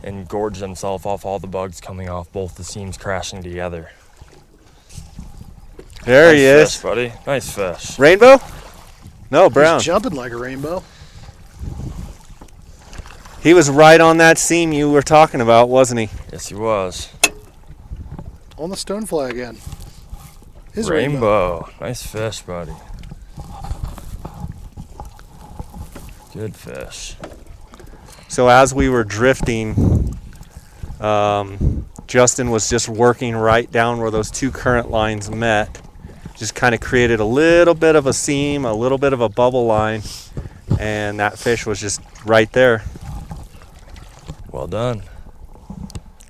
and gorge themselves off all the bugs coming off both the seams crashing together. There nice he is. Fish, buddy. Nice fish. Rainbow? No, brown. He's jumping like a rainbow. He was right on that seam you were talking about, wasn't he? Yes, he was. On the stonefly again. His Rainbow. Nice fish, buddy. Good fish. So as we were drifting, Justin was just working right down where those 2 current lines met. Just kind of created a little bit of a seam, a little bit of a bubble line, and that fish was just right there. Well done.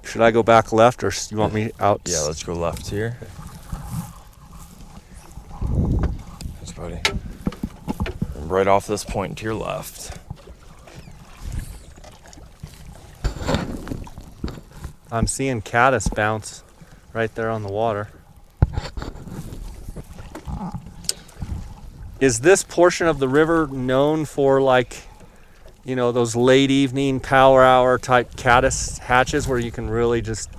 Should I go back left, or you want me out? Yeah, let's go left here. Thanks, buddy. Right off this point to your left. I'm seeing caddis bounce right there on the water. Is this portion of the river known for, like, you know, those late evening power hour type caddis hatches where you can really just,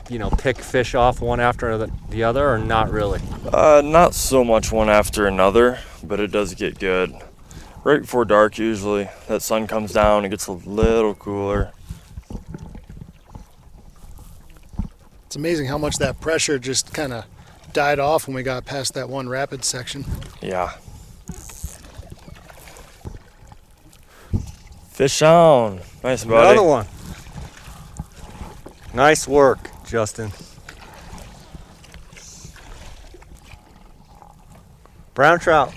you know, pick fish off one after the other, or not really? Not so much one after another, but it does get good. Right before dark usually. That sun comes down, it gets a little cooler. It's amazing how much that pressure just kind of died off when we got past that one rapid section. Yeah. Fish on. Nice, buddy. Another one. Nice work, Justin. Brown trout.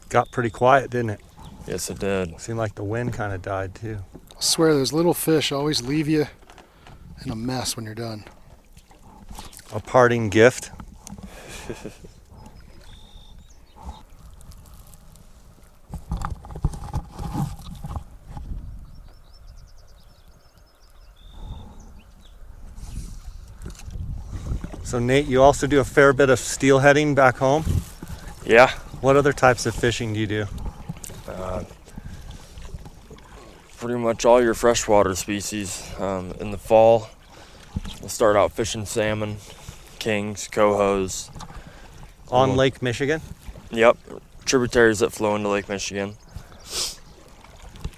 Got pretty quiet, didn't it? Yes, it did. Seemed like the wind kind of died too. I swear those little fish always leave you in a mess when you're done. A parting gift. So Nate, you also do a fair bit of steelheading back home. Yeah. What other types of fishing do you do? Pretty much all your freshwater species. In the fall, we'll start out fishing salmon, kings, cohos. On Lake Michigan? Yep, tributaries that flow into Lake Michigan.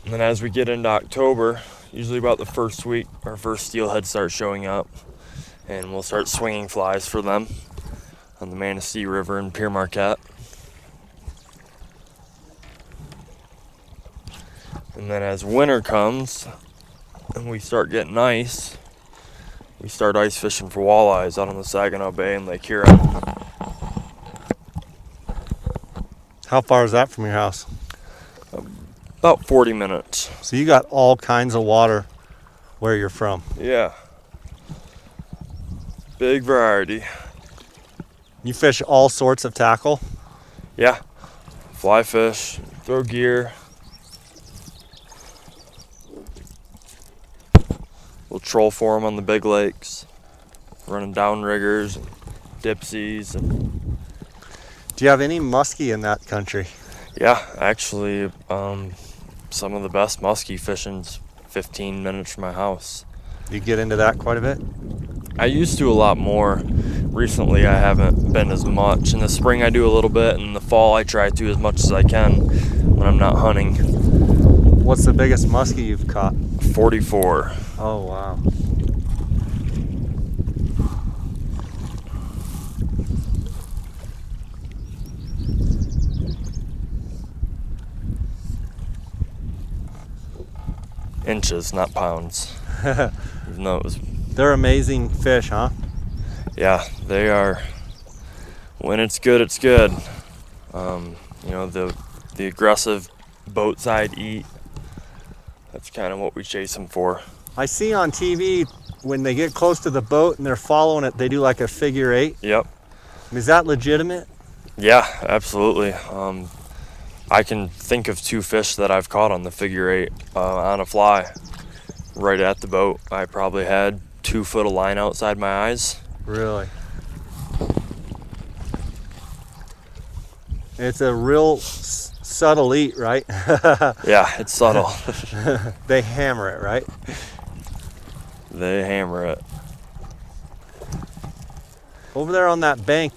And then as we get into October, usually about the first week, our first steelhead start showing up. And we'll start swinging flies for them on the Manistee River in Pere Marquette. And then as winter comes and we start getting ice, we start ice fishing for walleyes out on the Saginaw Bay and Lake Huron. How far is that from your house? About 40 minutes. So you got all kinds of water where you're from. Yeah. Big variety. You fish all sorts of tackle? Yeah. Fly fish, throw gear. We'll troll for them on the big lakes, running downriggers and dipsies. And Do you have any muskie in that country? yeah, actually, some of the best muskie fishing's 15 minutes from my house. You get into that quite a bit? I used to a lot more. Recently, I haven't been as much. In the spring, I do a little bit. In the fall, I try to as much as I can when I'm not hunting. What's the biggest muskie you've caught? 44. Oh, wow. Inches, not pounds. Even though it was... They're amazing fish, huh? Yeah, they are. When it's good, it's good. You know, the aggressive boat side eat, that's kind of what we chase them for. I see on TV when they get close to the boat and they're following it, they do like a figure eight. Yep. Is that legitimate? Yeah, absolutely. I can think of 2 fish that I've caught on the figure eight on a fly right at the boat. I probably had 2 foot of line outside my eyes. Really? It's a real subtle eat, right? Yeah, it's subtle. They hammer it, right? They hammer it. Over there on that bank,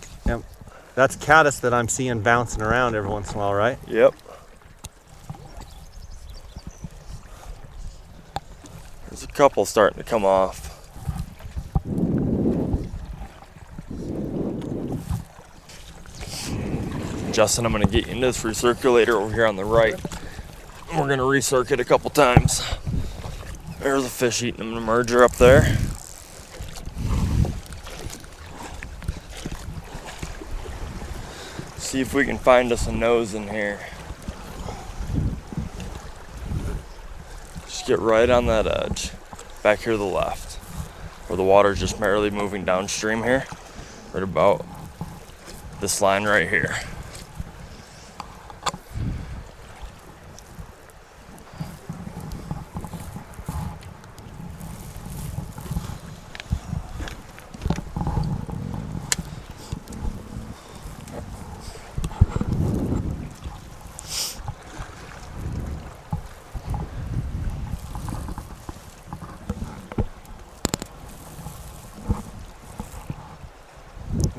that's caddis that I'm seeing bouncing around every once in a while, right? Yep. There's a couple starting to come off. Justin, I'm going to get you into this recirculator over here on the right. We're going to recircuit a couple times. There's a fish eating an emerger up there. See if we can find us a nose in here. Just get right on that edge. Back here to the left. Where the water's just barely moving downstream here. Right about this line right here.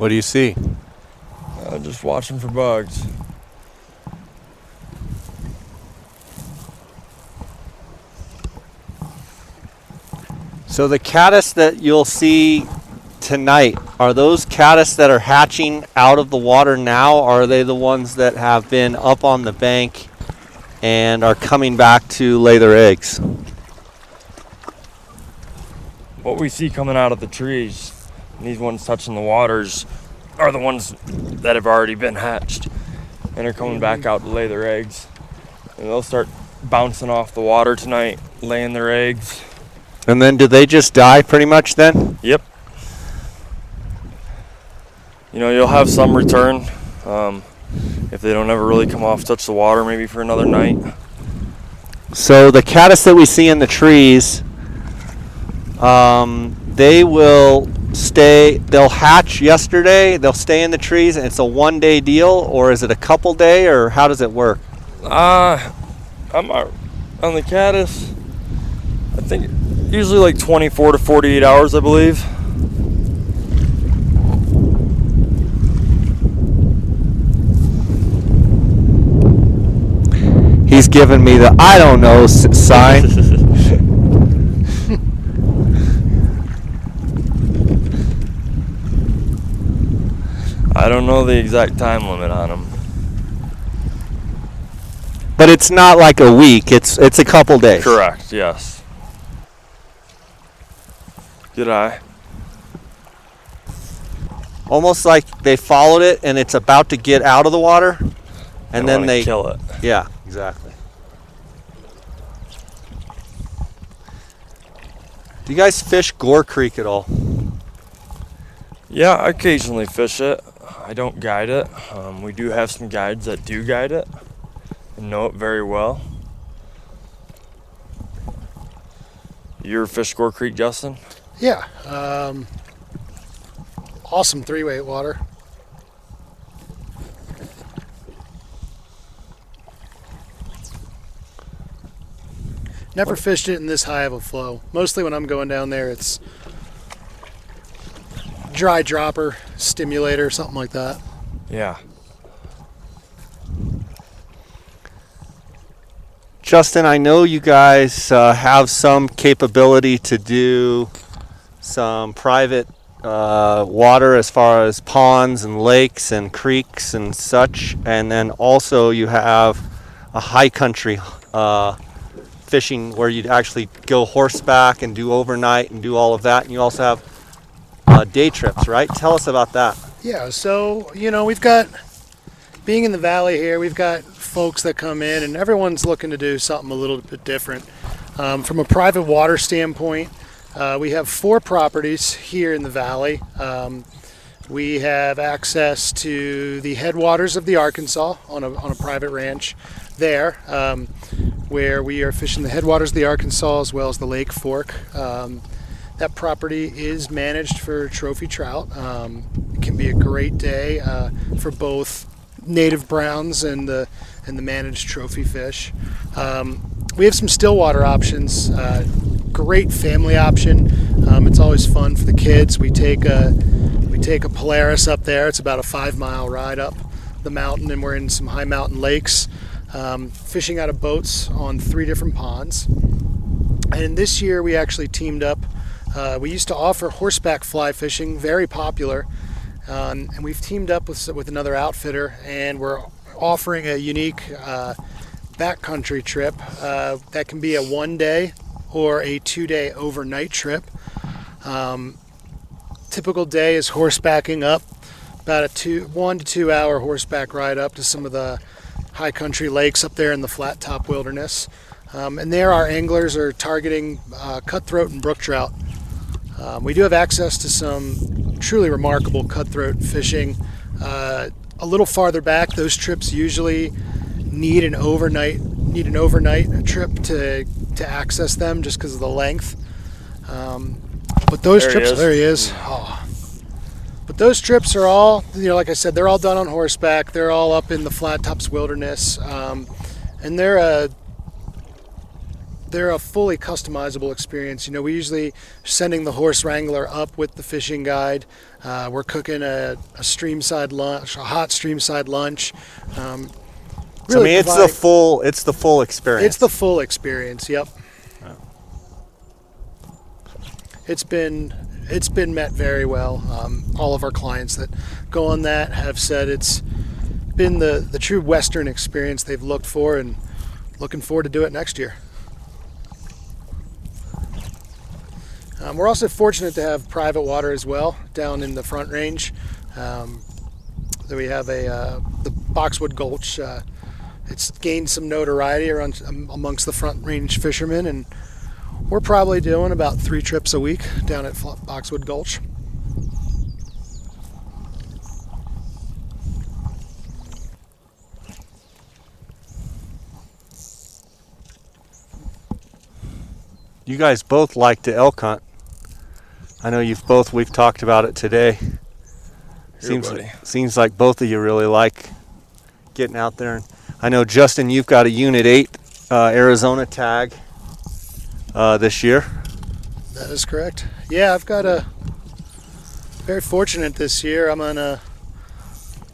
What do you see? Just watching for bugs. So the caddis that you'll see tonight, are those caddis that are hatching out of the water now, or are they the ones that have been up on the bank and are coming back to lay their eggs? What we see coming out of the trees, and these ones touching the waters, are the ones that have already been hatched and are coming back out to lay their eggs. And they'll start bouncing off the water tonight, laying their eggs. And then do they just die pretty much then? Yep. You know, you'll have some return if they don't ever really come off, touch the water, maybe for another night. So the caddis that we see in the trees, they will stay, they'll hatch yesterday, they'll stay in the trees, and it's a one-day deal, or is it a couple day, or how does it work? I'm on the caddis, I think usually like 24 to 48 hours, I believe. He's giving me the I don't know sign. I don't know the exact time limit on them. But it's not like a week, it's a couple days. Correct, yes. Good eye. Almost like they followed it and it's about to get out of the water, and then they kill it. Yeah, exactly. Do you guys fish Gore Creek at all? Yeah, I occasionally fish it. I don't guide it. We do have some guides that do guide it and know it very well. You ever fish Gore Creek, Justin? Yeah. Awesome 3-weight water. Never fished it in this high of a flow. Mostly when I'm going down there, it's dry dropper, stimulator, something like that. Yeah. Justin, I know you guys have some capability to do some private water as far as ponds and lakes and creeks and such, and then also you have a high country fishing where you'd actually go horseback and do overnight and do all of that, and you also have day trips, right? Tell us about that. Yeah, so, we've got, being in the valley here, we've got folks that come in and everyone's looking to do something a little bit different. From a private water standpoint, we have 4 properties here in the valley. We have access to the headwaters of the Arkansas on a private ranch there, where we are fishing the headwaters of the Arkansas as well as the Lake Fork. That property is managed for trophy trout. It can be a great day for both native browns and the managed trophy fish. We have some stillwater options. Great family option. It's always fun for the kids. We take a Polaris up there. It's about a 5-mile ride up the mountain, and we're in some high mountain lakes, fishing out of boats on 3 different ponds. And this year we actually teamed up. We used to offer horseback fly fishing, very popular, and we've teamed up with another outfitter, and we're offering a unique backcountry trip that can be a 1-day or a 2-day overnight trip. Typical day is horsebacking up, about a 1 to 2 hour horseback ride up to some of the high country lakes up there in the flat top wilderness. And there our anglers are targeting cutthroat and brook trout. We do have access to some truly remarkable cutthroat fishing. A little farther back, those trips usually need an overnight trip to access them just because of the length. But those there he is. Oh. But those trips are all, like I said, they're all done on horseback. They're all up in the flat tops wilderness, and they're they're a fully customizable experience. You know, we usually sending the horse wrangler up with the fishing guide. We're cooking a streamside lunch, a hot streamside lunch. So, I mean, it's the full experience. It's the full experience. Yep. Oh. It's been met very well. All of our clients that go on that have said it's been the true Western experience they've looked for, and looking forward to do it next year. We're also fortunate to have private water as well down in the Front Range. That we have the Boxwood Gulch. It's gained some notoriety amongst the Front Range fishermen, and we're probably doing about 3 trips a week down at Boxwood Gulch. You guys both like to elk hunt. I know we've talked about it today. Seems like both of you really like getting out there. I know, Justin, you've got a Unit 8 Arizona tag this year. That is correct. Yeah, I've got very fortunate this year.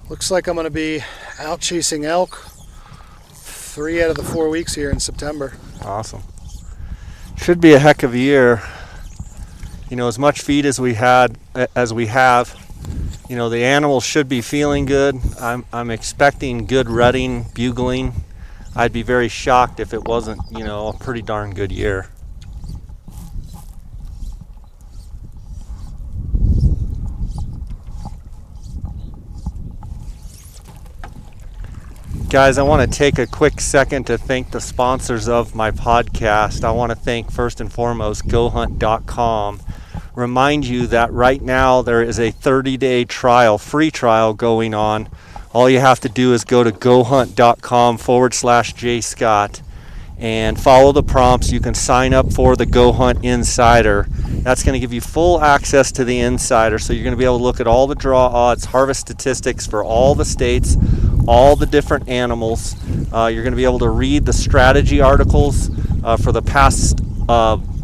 Looks like I'm gonna be out chasing elk 3 out of the 4 weeks here in September. Awesome. Should be a heck of a year. You know, as much feed as we have, you know, the animals should be feeling good. I'm expecting good rutting, bugling. I'd be very shocked if it wasn't, you know, a pretty darn good year. Guys, I want to take a quick second to thank the sponsors of my podcast. I want to thank, first and foremost, GoHunt.com. Remind you that right now there is a 30-day trial, free trial going on. All you have to do is go to GoHunt.com/JScott and follow the prompts. You can sign up for the Go Hunt Insider. That's going to give you full access to the Insider, so you're going to be able to look at all the draw odds, harvest statistics for all the states, all the different animals. You're going to be able to read the strategy articles for the past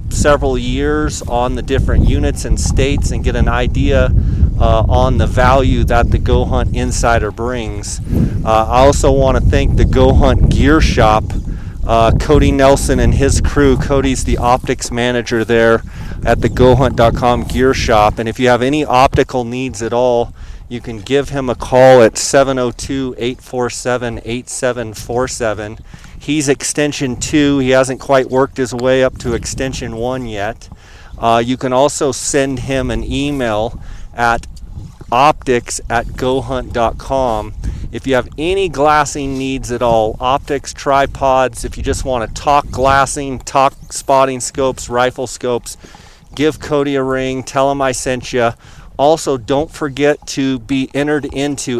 several years on the different units and states, and get an idea on the value that the Go Hunt Insider brings. I also want to thank the Go Hunt Gear Shop. Cody Nelson and his crew. Cody's the optics manager there at the GoHunt.com Gear Shop, and if you have any optical needs at all, you can give him a call at 702-847-8747. He's extension 2. He hasn't quite worked his way up to extension 1 yet. You can also send him an email at optics@gohunt.com. If you have any glassing needs at all, optics, tripods, if you just want to talk glassing, talk spotting scopes, rifle scopes, give Cody a ring, tell him I sent you. Also, don't forget to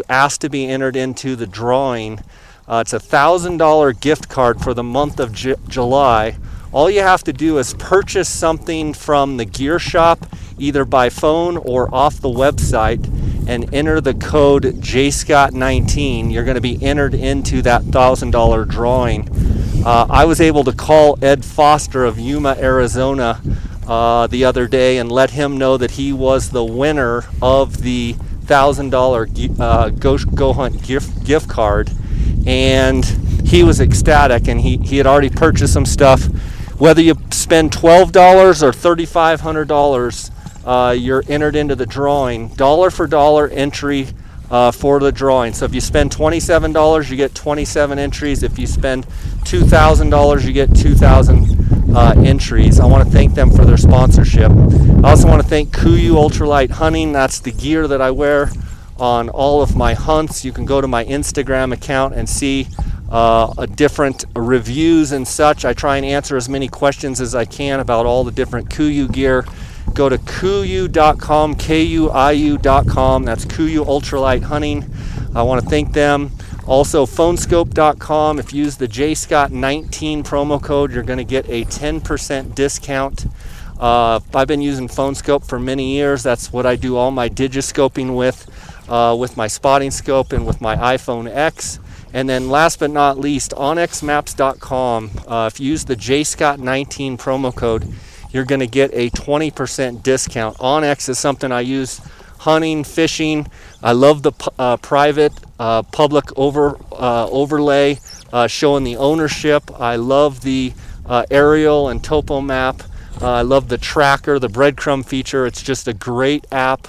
ask to be entered into the drawing. It's a $1,000 gift card for the month of July. All you have to do is purchase something from the gear shop, either by phone or off the website, and enter the code JScott19. You're going to be entered into that $1,000 drawing. I was able to call Ed Foster of Yuma, Arizona the other day and let him know that he was the winner of the $1,000 Go Hunt gift card, and he was ecstatic, and he had already purchased some stuff. Whether you spend $12 or $3,500, you're entered into the drawing. Dollar for dollar entry for the drawing. So if you spend $27, you get 27 entries. If you spend $2,000, you get 2,000 entries. I want to thank them for their sponsorship. I also want to thank Kuiu Ultralight Hunting. That's the gear that I wear on all of my hunts. You can go to my Instagram account and see different reviews and such. I try and answer as many questions as I can about all the different Kuiu gear. Go to kuiu.com, Kuiu.com. That's Kuiu Ultralight Hunting. I want to thank them. Also, phonescope.com. If you use the JScott19 promo code, you're going to get a 10% discount. I've been using Phonescope for many years. That's what I do all my digiscoping with my spotting scope and with my iPhone X. And then last but not least, onxmaps.com. If you use the JScott19 promo code, you're going to get a 20% discount. Onyx is something I use hunting, fishing. I love the private public overlay showing the ownership. I love the aerial and topo map. I love the tracker, the breadcrumb feature. It's just a great app.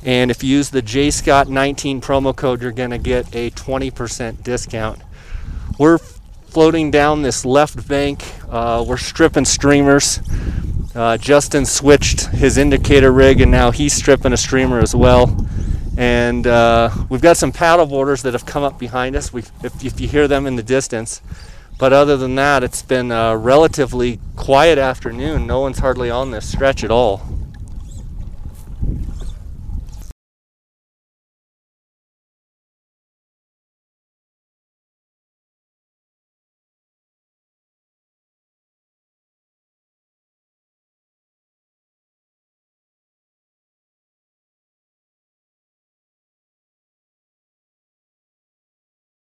And if you use the JScott19 promo code, you're going to get a 20% discount. We're floating down this left bank. We're stripping streamers. Justin switched his indicator rig, and now he's stripping a streamer as well. And we've got some paddle boarders that have come up behind us, if you hear them in the distance. But other than that, it's been a relatively quiet afternoon. No one's hardly on this stretch at all.